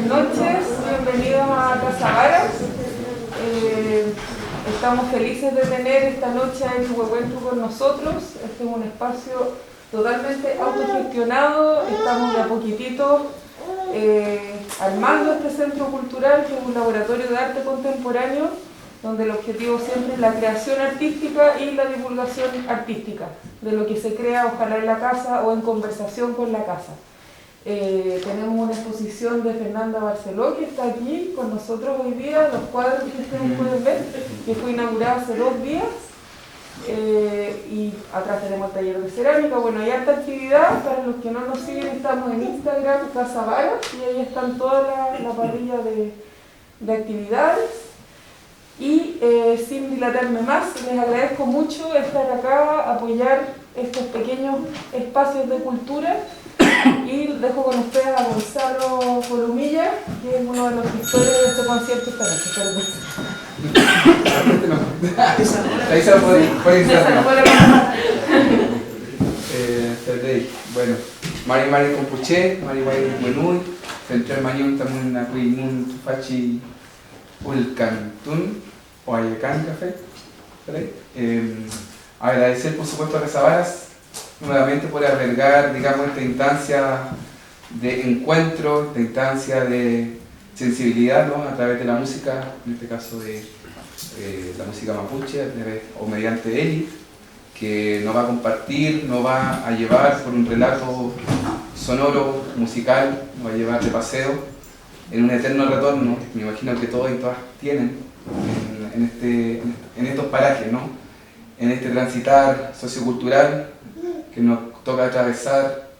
buenas noches, bienvenidos a Casa Varas. Estamos felices de tener esta noche a Eli Huehuentu con nosotros. Este es un espacio totalmente autogestionado, estamos de a poquitito armando este centro cultural, que es un laboratorio de arte contemporáneo, donde el objetivo siempre es la creación artística y la divulgación artística, de lo que se crea ojalá en la casa o en conversación con la casa. Tenemos una exposición de Fernanda Barceló, que está aquí con nosotros hoy día, los cuadros que ustedes pueden ver, que fue inaugurada hace 2 días. Y atrás tenemos el taller de cerámica. Bueno, hay harta actividad. Para los que no nos siguen, estamos en Instagram, Casa Varas, y ahí están toda la parrilla de actividades. Y sin dilatarme más, les agradezco mucho estar acá, apoyar estos pequeños espacios de cultura. Y dejo con ustedes a Gonzalo Columilla, que es uno de los gestores de este concierto esta noche. Ahí se lo puede instalar. Bueno, Mari Compuche, Mari Buenui, Central Mañón, también a Cuimun, Fachi, Ulcantún, o Ayacán Café. Agradecer por supuesto a Casa Varas nuevamente por albergar, digamos, esta instancia de encuentro, esta instancia de sensibilidad, ¿no? A través de la música, en este caso de la música mapuche, o mediante Eli, que nos va a compartir, nos va a llevar por un relato sonoro, musical, nos va a llevar de paseo en un eterno retorno, me imagino que todos y todas tienen en estos parajes, ¿no? En este transitar sociocultural que nos toca atravesar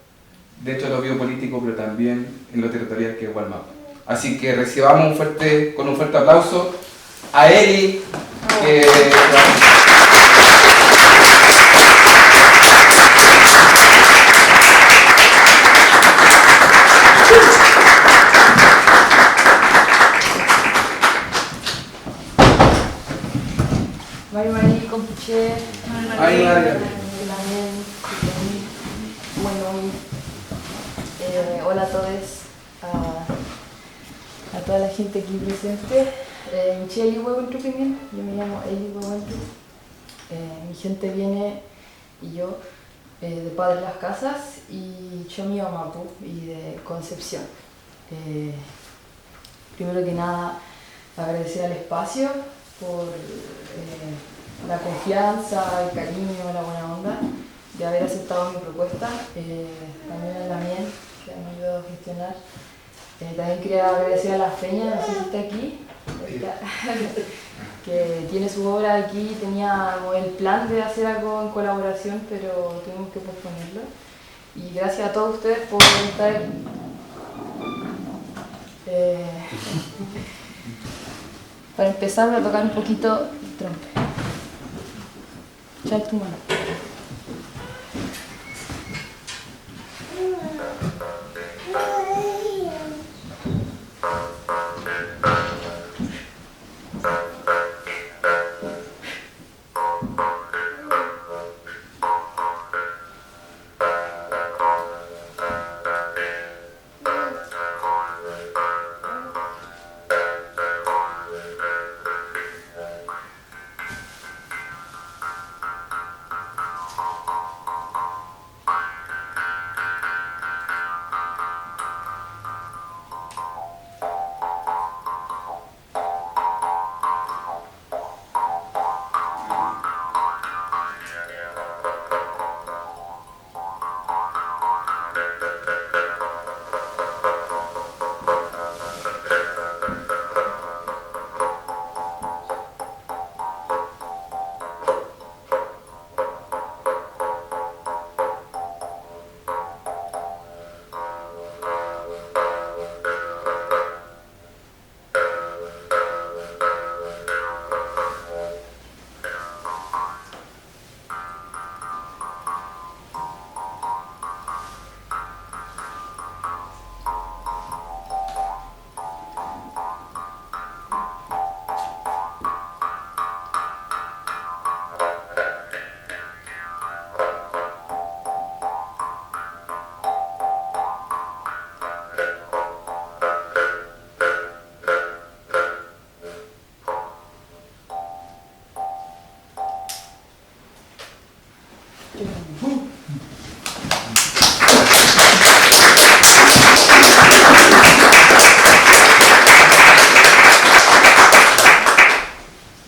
dentro de lo biopolítico, pero también en lo territorial, que es Gualmapu. Así que recibamos con un fuerte aplauso a Eli, que... Mari Compuche, bueno, hola a todos, a toda la gente aquí presente. Eli Huehuentu, yo me llamo Eli Huehuentu. Mi gente viene y yo de Padre Las Casas y Chomio Mapu y de Concepción. Primero que nada, agradecer al espacio por la confianza, el cariño, la buena onda de haber aceptado mi propuesta, también a la Mien, que me ha ayudado a gestionar. También quería agradecer a la Feña, no sé si está aquí, que tiene su obra aquí. Teníamos el plan de hacer algo en colaboración, pero tuvimos que posponerlo. Y gracias a todos ustedes por estar. Para empezar, voy a tocar un poquito el trompe. Trae tu mano.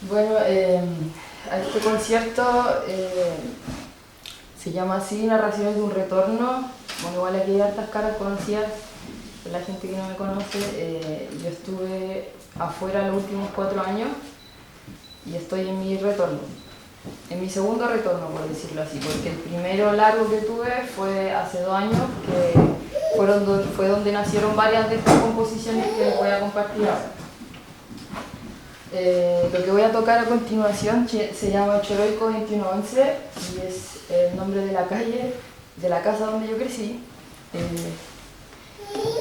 Bueno, a este concierto se llama así, Narraciones de un Retorno. Bueno, igual aquí hay hartas caras conocidas, la gente que no me conoce. Yo estuve afuera los últimos 4 años y estoy en mi retorno, en mi segundo retorno, por decirlo así, porque el primero largo que tuve fue hace 2 años, que fue donde nacieron varias de estas composiciones que les voy a compartir ahora. Lo que voy a tocar a continuación se llama Choroico 2111 y es el nombre de la calle, de la casa donde yo crecí.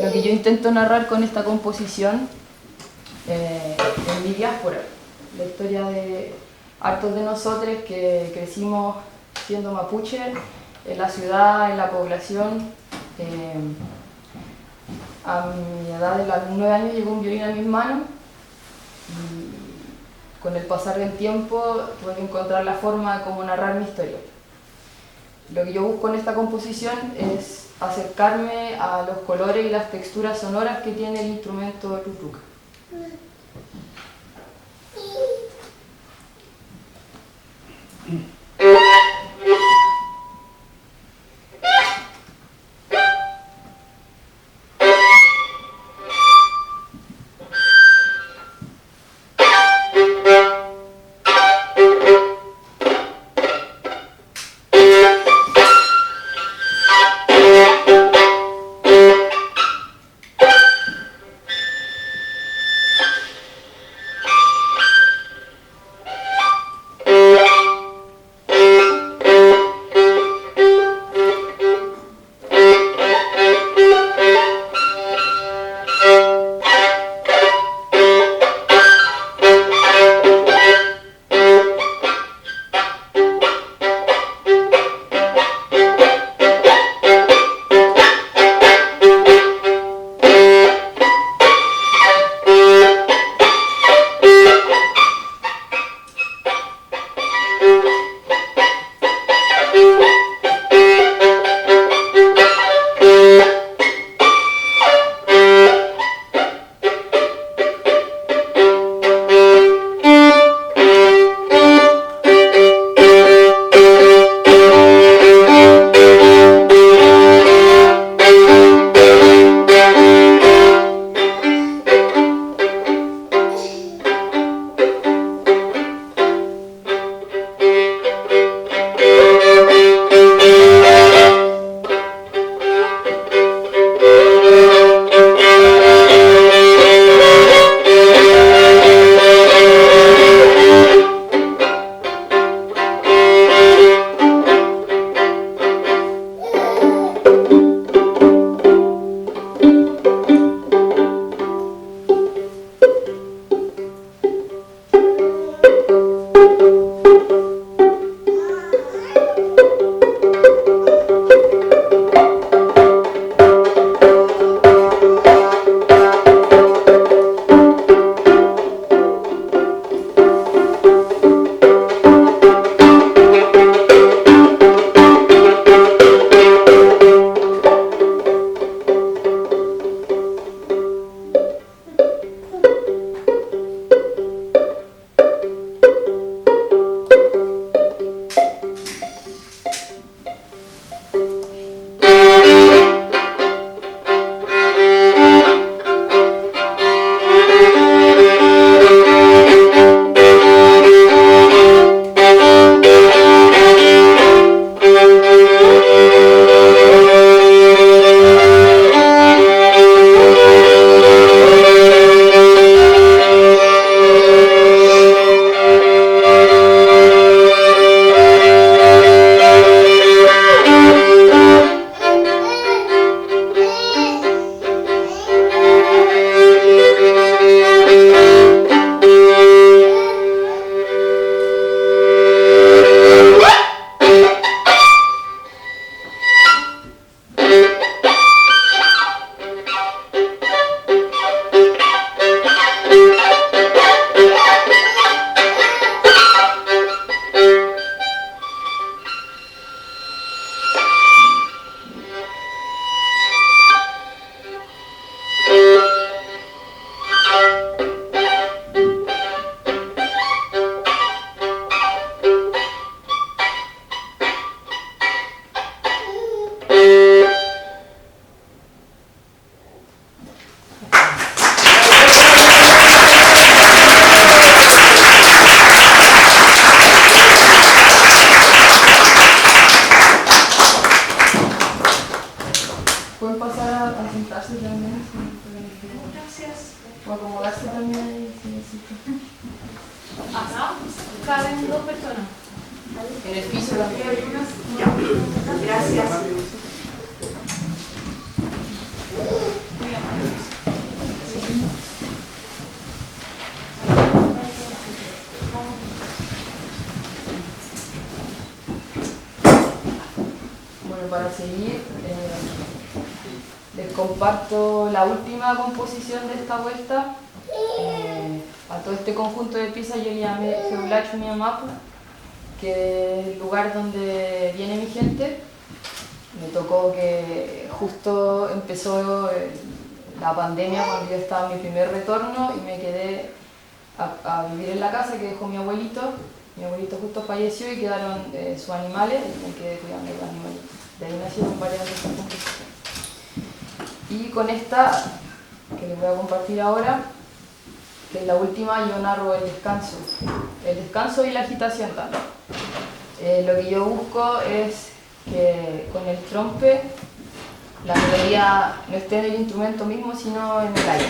Lo que yo intento narrar con esta composición es mi diáspora, la historia de hartos de nosotros que crecimos siendo mapuche en la ciudad, en la población. A mi edad de los 9 años llegó un violín a mis manos y con el pasar del tiempo tuve que encontrar la forma de cómo narrar mi historia. Lo que yo busco en esta composición es acercarme a los colores y las texturas sonoras que tiene el instrumento tutruca. O acomodarse también ahí, si necesita. Acá caben 2 personas. En el piso también. Gracias. Bueno, para seguir, les comparto la última composición de esta vuelta. A todo este conjunto de piezas yo le llamé Geulachu Miamapu, que es el lugar donde viene mi gente. Me tocó que justo empezó la pandemia cuando yo estaba en mi primer retorno y me quedé a vivir en la casa que dejó mi abuelito. Mi abuelito justo falleció y quedaron sus animales y me quedé cuidando de los animalitos. De ahí nacieron varias de estas composiciones. Y con esta, que les voy a compartir ahora, que es la última, yo narro el descanso y la agitación también. Lo que yo busco es que con el trompe la melodía no esté en el instrumento mismo, sino en el aire.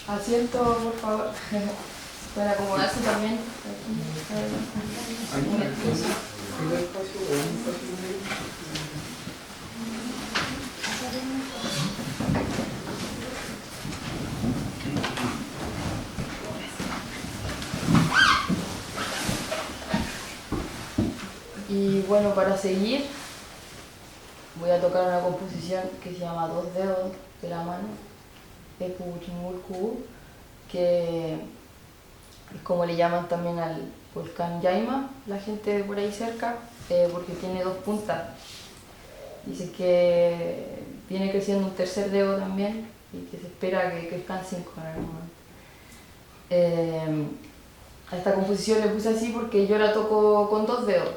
Asiento, por favor. Pueden acomodarse también. Aquí, en el piso. Y bueno, para seguir, voy a tocar una composición que se llama Dos dedos de la mano, que es como le llaman también al volcán Yaima, la gente de por ahí cerca, porque tiene 2 puntas. Dice que viene creciendo un tercer dedo también y que se espera que crezcan 5 en algún momento. A esta composición le puse así porque yo la toco con 2 dedos.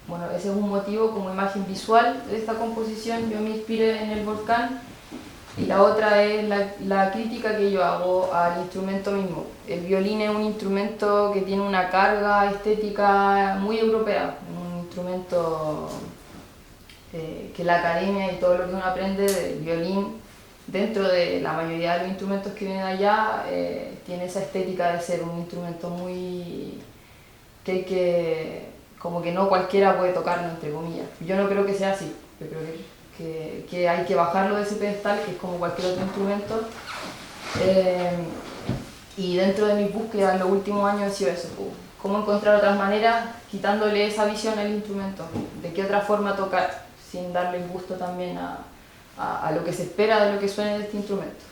Bueno, ese es un motivo como imagen visual de esta composición. Yo me inspiré en el volcán. Y la otra es la crítica que yo hago al instrumento mismo. El violín es un instrumento que tiene una carga estética muy europea, un instrumento que la academia y todo lo que uno aprende del violín, dentro de la mayoría de los instrumentos que vienen allá, tiene esa estética de ser un instrumento muy... como que no cualquiera puede tocarlo, entre comillas. Yo no creo que sea así, yo creo que hay que bajarlo de ese pedestal, que es como cualquier otro instrumento. Y dentro de mis búsquedas en los últimos años ha sido eso, cómo encontrar otras maneras, quitándole esa visión al instrumento, de qué otra forma tocar, sin darle el gusto también a lo que se espera de lo que suene de este instrumento.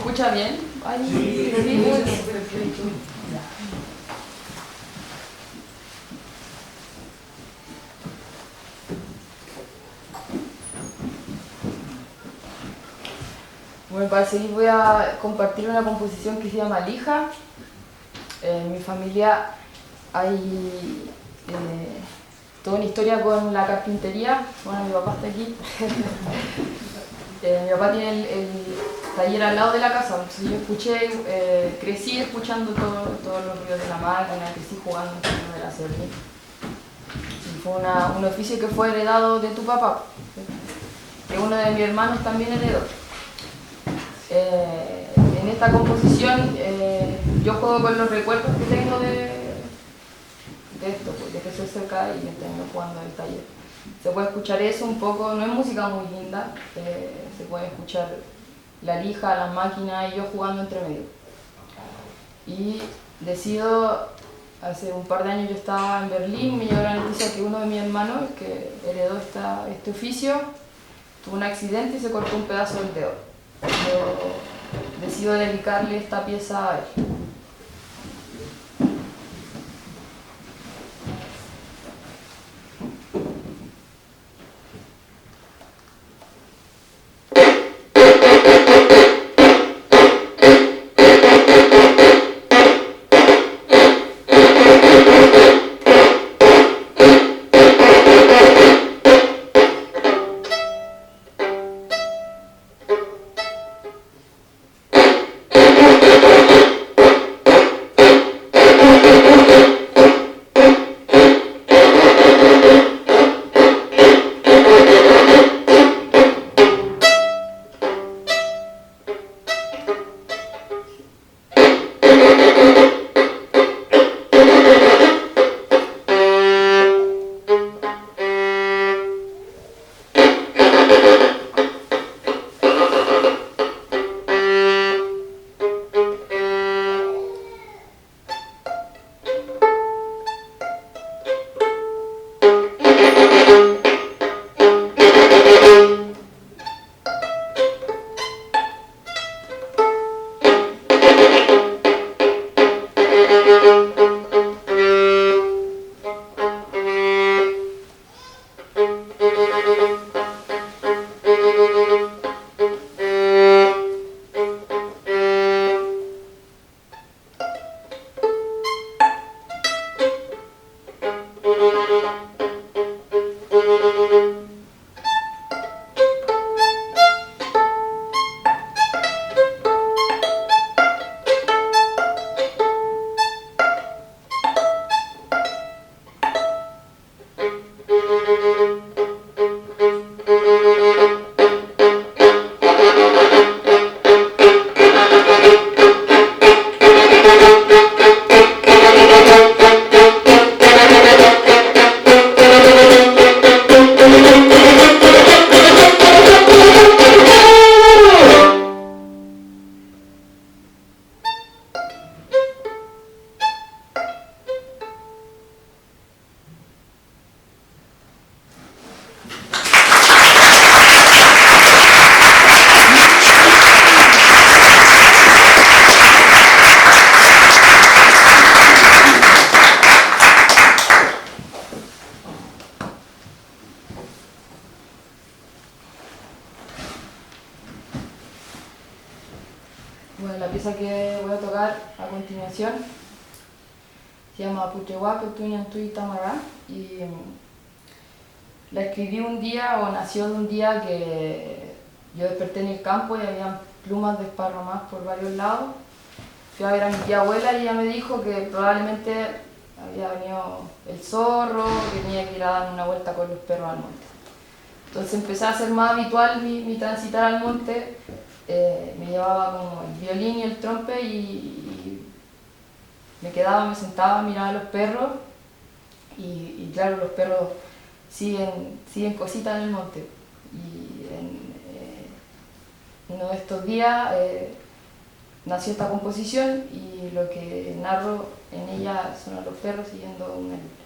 escucha bien? Ay, sí, Bueno, para seguir voy a compartir una composición que se llama Lija. En mi familia hay toda una historia con la carpintería. Bueno, mi papá está aquí. Mi papá tiene el taller al lado de la casa, entonces yo escuché, crecí escuchando todos los ruidos de la máquina, crecí jugando encima de la serie. Y fue un oficio que fue heredado de tu papá, que uno de mis hermanos también heredó. En esta composición yo juego con los recuerdos que tengo de esto, pues, de que soy cerca y que tengo jugando en el taller. Se puede escuchar eso un poco, no es música muy linda, se puede escuchar la lija, las máquinas y yo jugando entre medio. Y decido, hace un par de años yo estaba en Berlín, me llegó la noticia que uno de mis hermanos, que heredó este oficio, tuvo un accidente y se cortó un pedazo del dedo. Yo decido dedicarle esta pieza a él. Bueno, la pieza que voy a tocar a continuación se llama Puchewa Petuñan Tui Tamara y la escribí un día o nació de un día que yo desperté en el campo y había plumas desparramadas por varios lados. Fui a ver a mi tía abuela y ella me dijo que probablemente había venido el zorro, que tenía que ir a dar una vuelta con los perros al monte. Entonces empecé a hacer más habitual mi transitar al monte. Me llevaba como el violín y el trompe y me quedaba, me sentaba, miraba a los perros y claro, los perros siguen cositas en el monte. Y uno de estos días nació esta composición y lo que narro en ella son a los perros siguiendo una línea.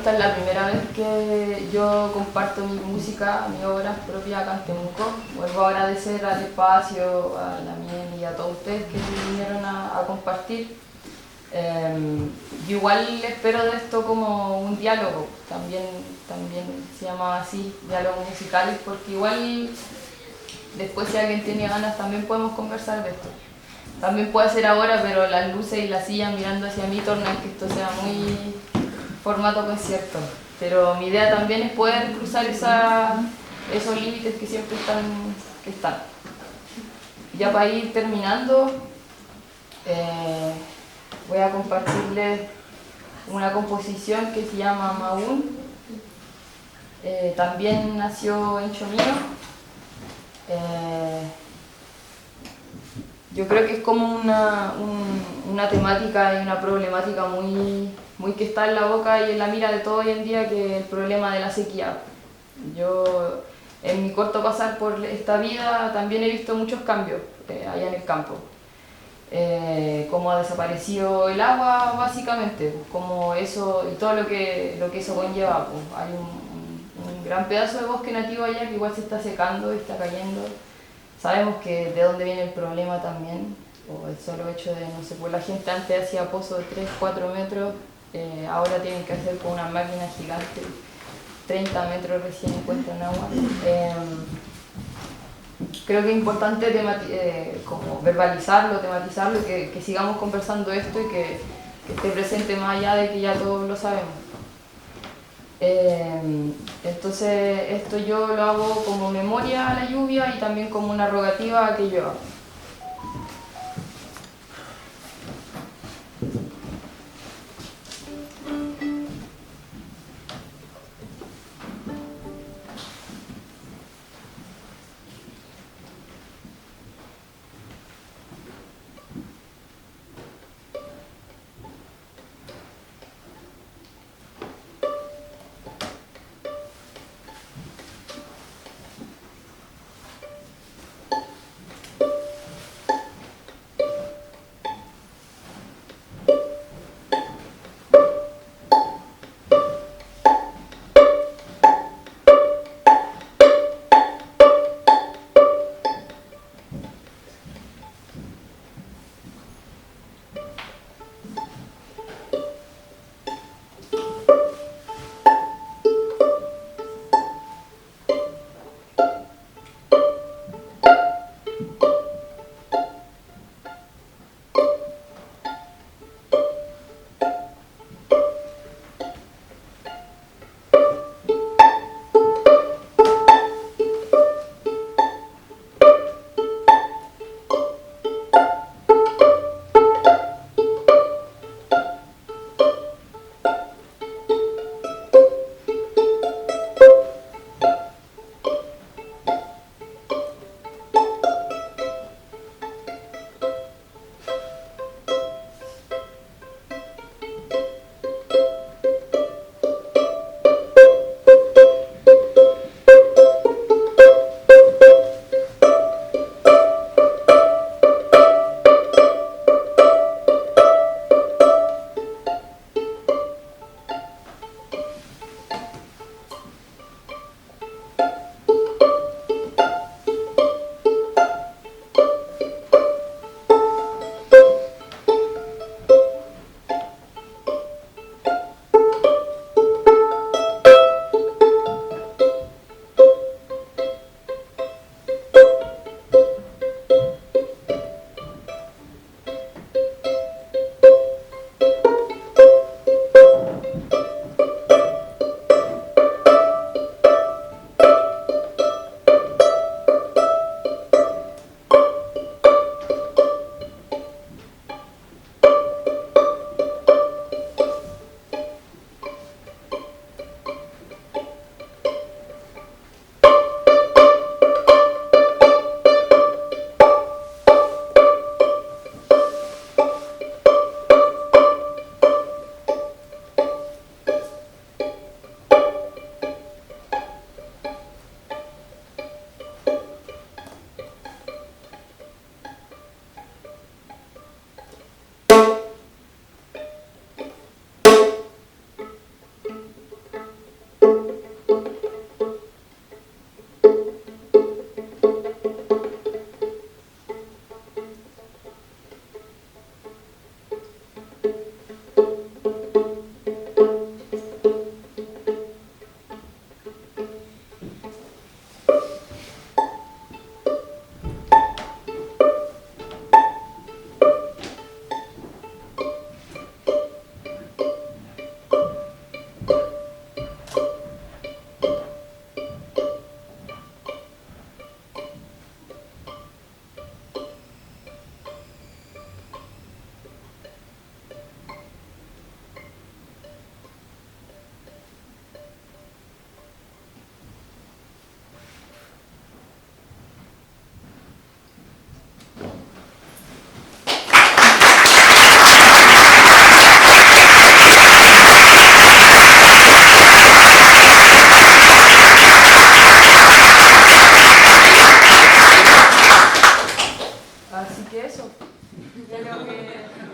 esta es la primera vez que yo comparto mi música, mis obras propias acá en Temuco. Vuelvo a agradecer al espacio, a la Mien y a todos ustedes que vinieron a compartir. Yo igual espero de esto como un diálogo, también se llama así, diálogos musicales, porque igual después si alguien tiene ganas también podemos conversar de esto. También puede ser ahora, pero las luces y la silla mirando hacia mí tornan que esto sea muy formato concierto. Pero mi idea también es poder cruzar esos límites que siempre están. Ya para ir terminando, voy a compartirles una composición que se llama Maún. También nació en Chomino. Yo creo que es como una temática y una problemática muy que está en la boca y en la mira de todo hoy en día, que es el problema de la sequía. Yo, en mi corto pasar por esta vida, también he visto muchos cambios allá en el campo. Cómo ha desaparecido el agua, básicamente, como eso y todo lo que eso conlleva. Pues. Hay un gran pedazo de bosque nativo allá que igual se está secando y está cayendo. Sabemos que de dónde viene el problema también, o el solo hecho de, no sé, pues la gente antes hacía pozos de 3, 4 metros, ahora tienen que hacer con una máquina gigante, 30 metros recién encuentran agua. Creo que es importante como verbalizarlo, tematizarlo, que sigamos conversando esto y que esté presente más allá de que ya todos lo sabemos. Entonces esto yo lo hago como memoria a la lluvia y también como una rogativa a que llueva. que eso. Pero que